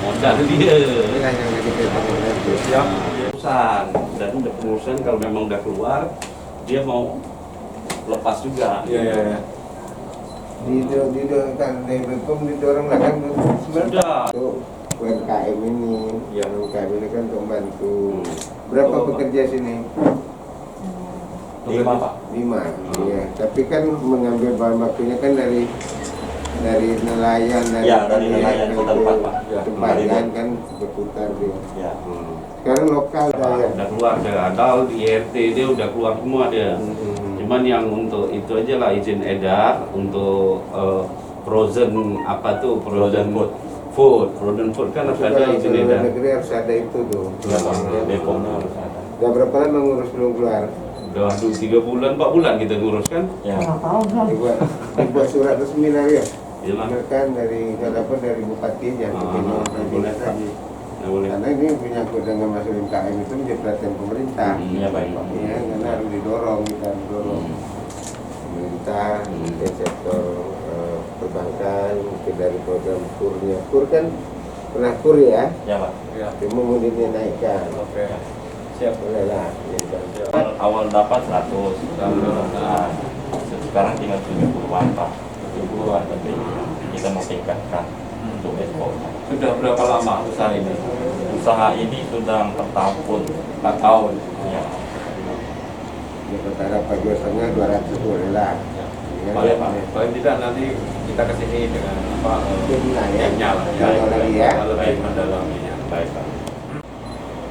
modal dia. Inilah yang kita nanti. Siap. Perusahaan dan udah perusahaan kalau memang udah keluar dia mau lepas juga. Iya. Kan dari BPOM didorong lah kan Sudah. untuk UMKM ini. Ya. UMKM ini kan untuk membantu. Berapa pekerja sini? 5 Pak. 5. Iya. Tapi kan mengambil bahan bakunya kan dari nelayan Dari nelayan ke tempat Pak. tempat kan berputar dia. Ya. Sekarang lokal ya. Udah keluar dia, adal di RT dia udah keluar semua dia. Cuman yang untuk itu aja lah izin edar untuk frozen apa tuh frozen food kan harus ada izin edar. Negeri harus ada itu tuh. Ya Pak. Depok harus ada. Udah berapa lama ngurus belum keluar? Udah 3 bulan 4 bulan kita ngurus kan. Ya. Dibuat surat resmi lah ya. Iyalah. Kan dari bupatinya, boleh tadi. Nggak boleh. karena ini menyangkut dengan masalah UMKM itu menjadi perhatian pemerintah. Iya baik Pak. Ya, karena harus didorong pemerintah ke sektor perbankan, mungkin dari program kurnya. Kur kan pernah kur ya, Ya Pak. Ya. cuma mau dinaikkan. Oke. Siap. Boleh lah. Awal dapat 100. Nah, sekarang tinggal 70-an Pak. 70-an tapi kita mau tingkatkan untuk ekspor. Sudah berapa lama usaha ini? Usaha ini sudah 4 tahun. 4 tahun. Ya. Ya, perkara Pak 2,5 200 boleh lah. Ya, Boleh, Pak. Paling tidak nanti kita kesini dengan apa? Timnya ya. Timnya lah. Kalau lagi ya. Lebih mendalaminya. Baik Pak.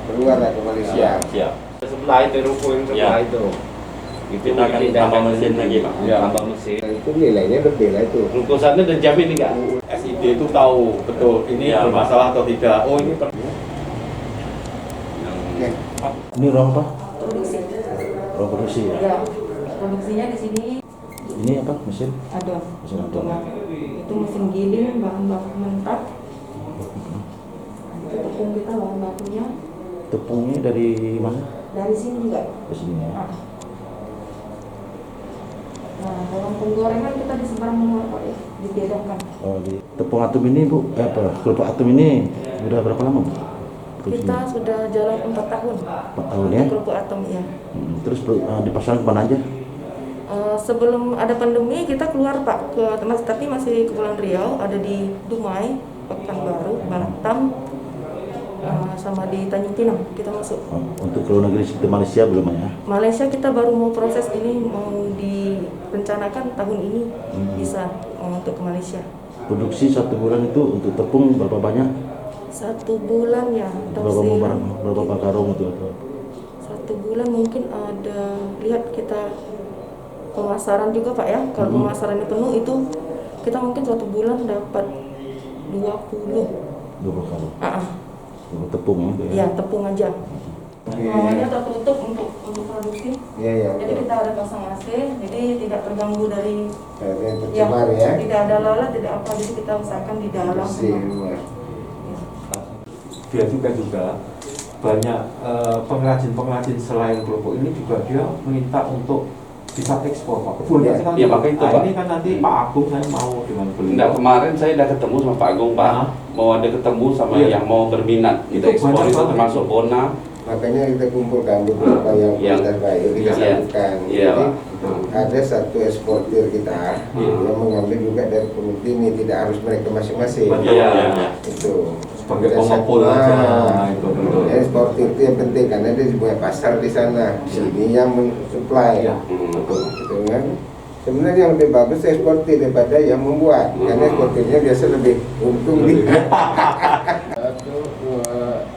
Keluar lah ke Malaysia. Siap. Sebelah itu ruko yang sebelah itu. Itu Kita akan tambah mesin lagi Pak. Ya, tambah mesin. Itu nilainya lebih lah itu. Ruko sana dan jamin enggak? SID itu tahu betul ini Ya, bermasalah atau tidak. Oh ini Ya. Ini ruang apa? Produksi. Ruang produksi ya? Ya, produksinya di sini Ini apa mesin? ada. Mesin adon. Itu mesin giling, bahan baku mentah. Itu tepung kita bahan bakunya Tepungnya dari mana? dari sini juga. Dari sini ya. Nah, dalam penggorengan kita disebar semua Pak ya, dibedakan. Oh, di tepung atom ini Bu, kelompok atom ini udah berapa lama Bu? Kita sudah jalan 4 tahun. 4 tahun ya? Kerupuk atom ya. Terus dipasang kemana aja? Sebelum ada pandemi kita keluar Pak tapi masih ke Kepulauan Riau, ada di Dumai, Pekanbaru, Batam, sama di Tanjung Pinang kita masuk. Oh, untuk ke luar negeri seperti Malaysia belum ya? Malaysia kita baru mau proses ini, mau direncanakan tahun ini bisa untuk ke Malaysia. Produksi 1 bulan itu untuk tepung berapa banyak? 1 bulan ya, Berapa karung itu? 1 bulan mungkin ada, lihat kita pemasaran juga Pak ya. Kalau pemasarannya penuh itu kita mungkin 1 bulan dapat 20 karung. Untuk tepung ya? Ya, tepung aja. Ruangannya tertutup untuk produksi. Iya. Jadi kita ada pasang AC, jadi tidak terganggu dari Yang tercemar ya. tidak ada lalat, tidak apa, jadi kita usahakan di dalam. Bersih rumah. Dia juga banyak pengrajin selain kerupuk ini juga dia minta untuk bisa ekspor Pak. Iya, Sekali. iya, makanya itu, Pak. Ini kan nanti Pak Agung saya mau dengan beliau. Enggak, kemarin saya udah ketemu sama Pak Agung Pak. Mau ada ketemu sama yang mau berminat kita Itu ekspor banyak itu banget. termasuk Bona. Makanya kita kumpulkan beberapa yang terbaik kita satukan. Iya, Jadi Pak. ada satu eksportir kita yang mengambil juga dari peneliti ini, tidak harus mereka masing-masing. Iya. Itu Sebagai Kita pengumpul satu- aja. Ah, Itu betul. eksportir itu yang penting karena dia punya pasar di sana. Ini yang mensuplai. Iya. Gitu kan? Sebenarnya yang lebih bagus eksportir daripada yang membuat, karena eksportirnya biasa lebih untung di. Satu, dua.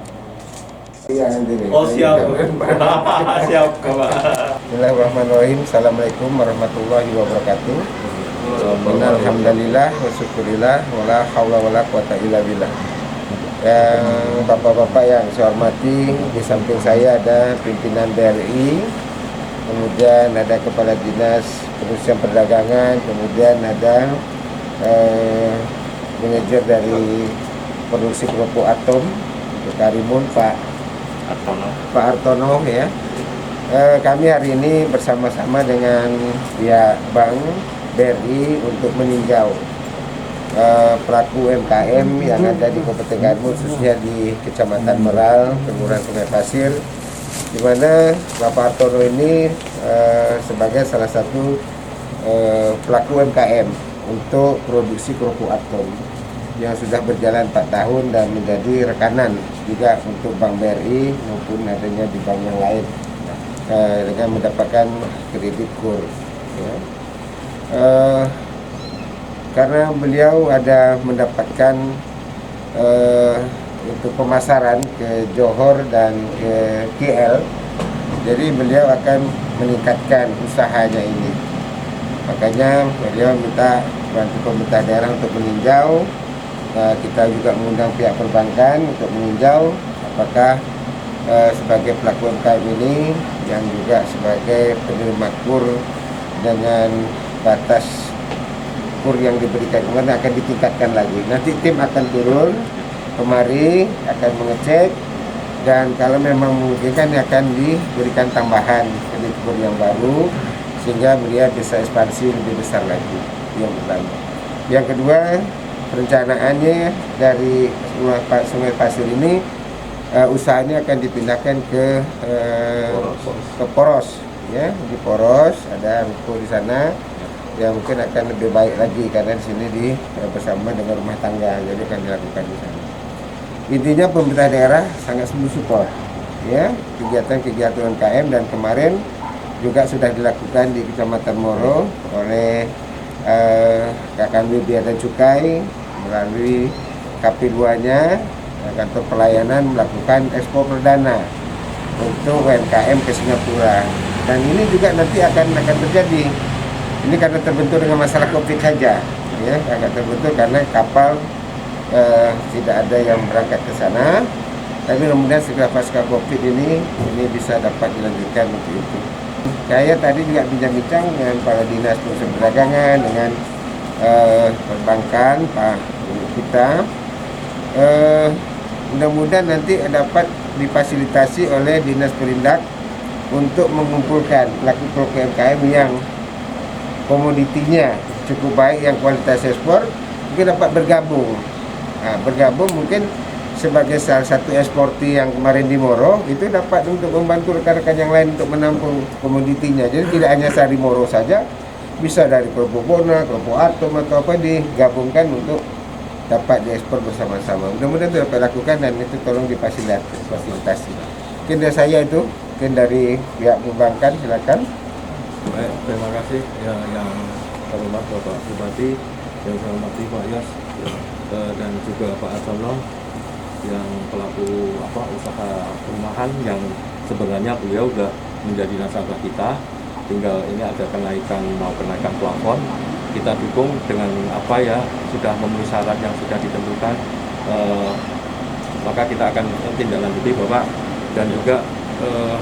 Iya nanti nih. Oh, siap. Siap, Pak. Bismillahirrahmanirrahim. Assalamualaikum warahmatullahi wabarakatuh. Alhamdulillah wa syukurillah wala haula wala quwata illa billah. Yang bapak-bapak yang saya hormati, di samping saya ada pimpinan BRI, kemudian ada kepala dinas perindustrian perdagangan, kemudian ada manajer dari produksi kerupuk atom Karimun Pak Artono ya. Kami hari ini bersama-sama dengan pihak Bank BRI untuk meninjau pelaku UMKM yang ada di Kabupaten Garut, khususnya di Kecamatan Meral, Kelurahan Sungai Pasir, di mana Bapak Hartono ini sebagai salah satu pelaku UMKM untuk produksi kerupuk atom yang sudah berjalan 4 tahun dan menjadi rekanan juga untuk Bank BRI maupun adanya di bank yang lain dengan mendapatkan kredit KUR. Ya. Karena beliau ada mendapatkan untuk pemasaran ke Johor dan ke KL, jadi beliau akan meningkatkan usahanya ini. Makanya beliau minta bantu pemerintah daerah untuk meninjau. Kita juga mengundang pihak perbankan untuk meninjau apakah sebagai pelaku UMKM ini yang juga sebagai penerima KUR dengan batas KUR yang diberikan kemarin akan ditingkatkan lagi. Nanti tim akan turun kemari, akan mengecek, dan kalau memang memungkinkan akan diberikan tambahan kredit KUR yang baru sehingga beliau bisa ekspansi lebih besar lagi. Yang pertama. Yang kedua, perencanaannya dari Sungai Pasir ini usahanya akan dipindahkan ke Poros, ya, di Poros ada ruko di sana yang mungkin akan lebih baik lagi karena di sini bersama dengan rumah tangga, jadi akan dilakukan di sana. Intinya pemerintah daerah sangat support, ya, kegiatan-kegiatan UMKM, dan kemarin juga sudah dilakukan di Kecamatan Moro oleh Kakanwil Bea dan Cukai melalui KP2-nya, kantor pelayanan, melakukan ekspor perdana untuk UMKM ke Singapura. Dan ini juga nanti akan terjadi. Ini karena terbentur dengan masalah COVID saja, ya, akan terbentur karena kapal tidak ada yang berangkat ke sana. Tapi kemudian segera pasca COVID ini bisa dapat dilanjutkan untuk itu. Saya tadi juga bincang-bincang dengan para dinas perdagangan, dengan perbankan Pak kita, mudah-mudahan nanti dapat difasilitasi oleh Dinas Perindak untuk mengumpulkan pelaku UMKM yang komoditinya cukup baik, yang kualitas ekspor, mungkin dapat bergabung. Bergabung mungkin sebagai salah satu eksportir yang kemarin di Moro, itu dapat untuk membantu rekan-rekan yang lain untuk menampung komoditinya. Jadi tidak hanya Sari Moro saja, bisa dari kerupuk Bona, kerupuk atom atau apa digabungkan untuk dapat diekspor bersama-sama. Mudah-mudahan itu dapat lakukan dan itu tolong difasilitasi. Mungkin dari saya itu, mungkin dari pihak perbankan silakan. Baik, terima kasih yang terhormat Bapak Bupati, yang saya hormati Pak Yos, dan juga Pak Hartono yang pelaku usaha perumahan yang sebenarnya beliau sudah menjadi nasabah kita. Tinggal ini ada kenaikan plafon, kita dukung dengan sudah memenuhi syarat yang sudah ditentukan, maka kita akan tindak lanjuti Bapak. Dan juga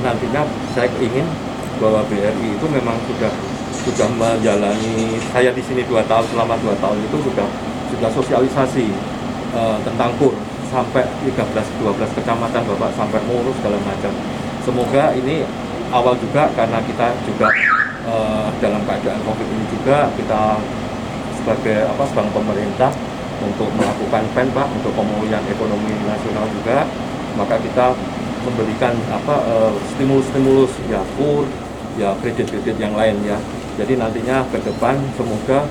nantinya saya ingin bahwa BRI itu memang sudah menjalani, saya di sini 2 tahun, selama 2 tahun itu sudah sosialisasi tentang KUR sampai 13-12 kecamatan Bapak, sampai Moro segala macam. Semoga ini awal juga, karena kita juga dalam keadaan COVID ini juga kita sebagai bank pemerintah untuk melakukan PEN Pak, untuk pemulihan ekonomi nasional juga, maka kita memberikan stimulus ya KUR, ya kredit-kredit yang lain ya. Jadi nantinya ke depan semoga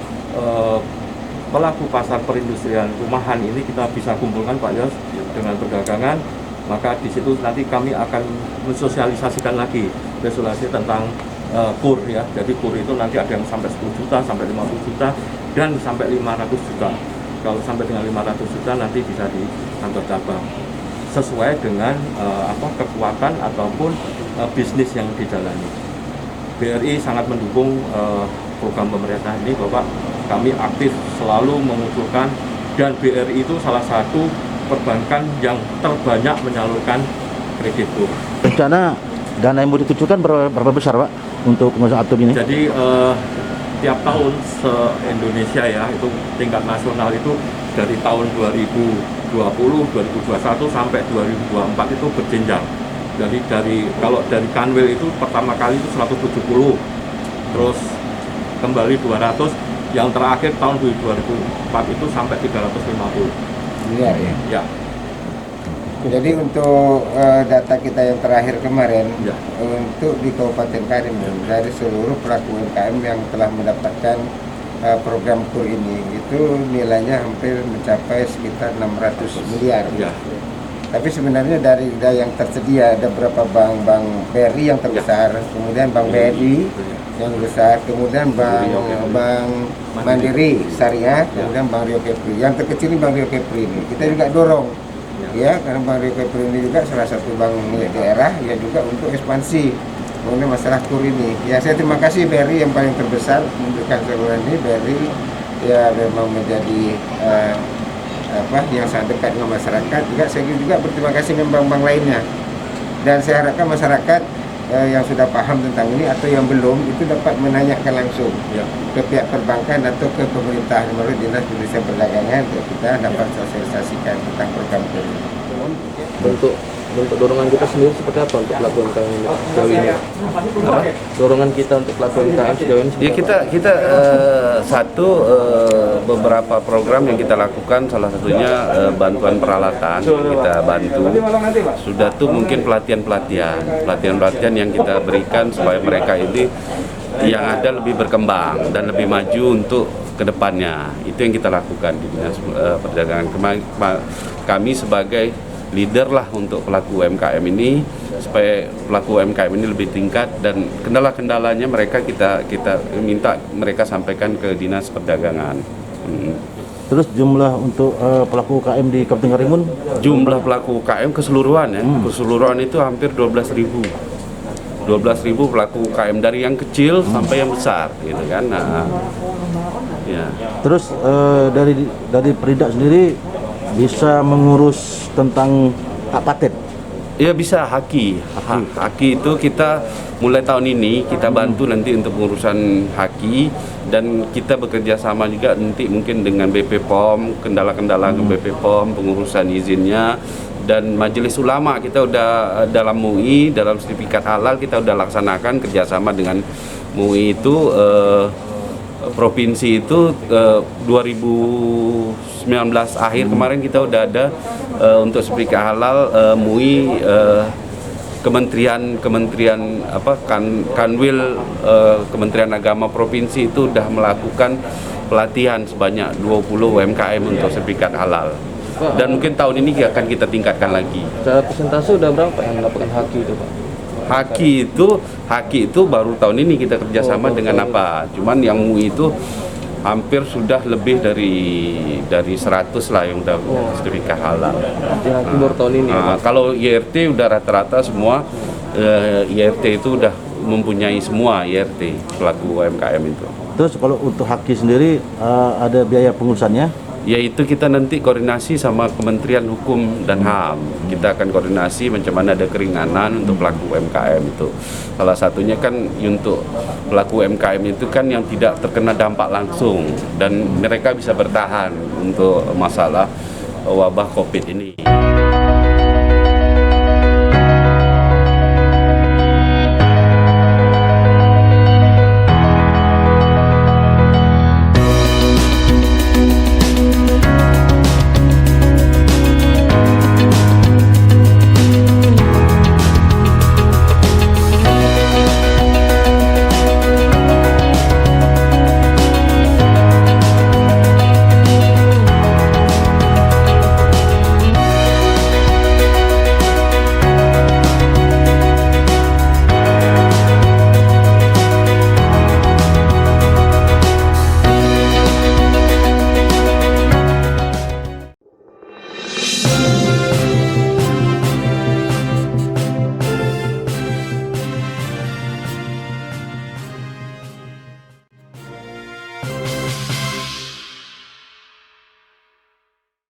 pelaku pasar perindustrian rumahan ini kita bisa kumpulkan Pak Yos dengan perdagangan, maka di situ nanti kami akan mensosialisasikan lagi resolusi tentang KUR ya. Jadi KUR itu nanti ada yang sampai 10 juta, sampai 50 juta, dan sampai 500 juta. Kalau sampai dengan 500 juta nanti bisa di kantor cabang sesuai dengan kekuatan ataupun bisnis yang dijalani. BRI sangat mendukung program pemerintah ini Bapak. Kami aktif selalu mengusulkan, dan BRI itu salah satu perbankan yang terbanyak menyalurkan kredit KUR. Rencana dana yang mau ditujukan berapa besar Pak untuk pengusaha atom ini? Jadi tiap tahun se-Indonesia ya, itu tingkat nasional itu dari tahun 2020, 2021 sampai 2024 itu berjenjang. Jadi kalau dari Kanwil itu pertama kali itu 170, terus kembali 200, Yang terakhir tahun 2004 itu sampai 350 miliar ya. ya. Jadi untuk data kita yang terakhir kemarin, Ya. untuk di Kabupaten Karimun, dari seluruh pelaku UMKM yang telah mendapatkan program KUR ini, itu nilainya hampir mencapai sekitar 600 miliar. Ya. Tapi sebenarnya dari yang tersedia ada beberapa bank BRI yang terbesar, kemudian Bank BRI yang besar, kemudian Bank Mandiri Syariah, kemudian Bank Rio Kepri. Yang terkecil ini Bank Rio Kepri ini. Kita juga dorong, ya, karena Bank Rio Kepri ini juga salah satu bank milik daerah, ya juga untuk ekspansi mengenai masalah KUR ini. Ya, saya terima kasih BRI yang paling terbesar memberikan saluran ini. BRI ya memang menjadi yang sangat dekat dengan masyarakat. Juga saya juga berterima kasih dengan bank-bank lainnya, dan saya harapkan masyarakat yang sudah paham tentang ini atau yang belum itu dapat menanyakan langsung ke pihak perbankan atau ke pemerintah melalui Dinas Perindustrian Perdagangan untuk kita dapat sosialisasikan tentang program ini. Bentuk dorongan kita sendiri seperti apa untuk pelaku UMKM ini sejauh ini? Dorongan kita untuk pelaku UMKM sejauh ini? Ya, kita beberapa program yang kita lakukan, salah satunya bantuan peralatan kita bantu. Sudah tuh mungkin pelatihan yang kita berikan supaya mereka ini yang ada lebih berkembang dan lebih maju untuk kedepannya. Itu yang kita lakukan di Dinas Perdagangan. Kami sebagai leader lah untuk pelaku UMKM ini, supaya pelaku UMKM ini lebih tingkat, dan kendala-kendalanya mereka kita minta mereka sampaikan ke Dinas Perdagangan. Terus jumlah untuk pelaku UKM di Kabupaten Karimun? Jumlah pelaku UKM keseluruhan ya, keseluruhan itu hampir 12.000 pelaku UKM, dari yang kecil sampai yang besar gitu kan. Nah, ya. Terus dari Perida sendiri bisa mengurus tentang hak paten? Ya, bisa haki itu kita mulai tahun ini kita bantu nanti untuk pengurusan haki, dan kita bekerja sama juga nanti mungkin dengan BP POM, kendala-kendala ke BP POM, pengurusan izinnya, dan Majelis Ulama kita udah dalam MUI, dalam sertifikat halal kita udah laksanakan kerjasama dengan MUI itu. Provinsi itu 2019 akhir kemarin kita udah ada untuk sertifikat halal. MUI Kementerian Kanwil Kementerian Agama Provinsi itu udah melakukan pelatihan sebanyak 20 UMKM untuk sertifikat halal, dan mungkin tahun ini akan kita tingkatkan lagi. Secara persentase udah berapa yang mendapatkan haki itu, Pak? Haki itu baru tahun ini kita kerjasama dengan apa? Cuman yang MUI itu hampir sudah lebih dari 100 lah yang udah sertifikat halal. Haki baru tahun ini. Kalau IRT udah rata-rata semua, IRT itu udah mempunyai semua IRT pelaku UMKM itu. Terus kalau untuk haki sendiri ada biaya pengurusannya? Yaitu kita nanti koordinasi sama Kementerian Hukum dan HAM. Kita akan koordinasi macam mana ada keringanan untuk pelaku UMKM itu. Salah satunya kan untuk pelaku UMKM itu kan yang tidak terkena dampak langsung, dan mereka bisa bertahan untuk masalah wabah COVID ini.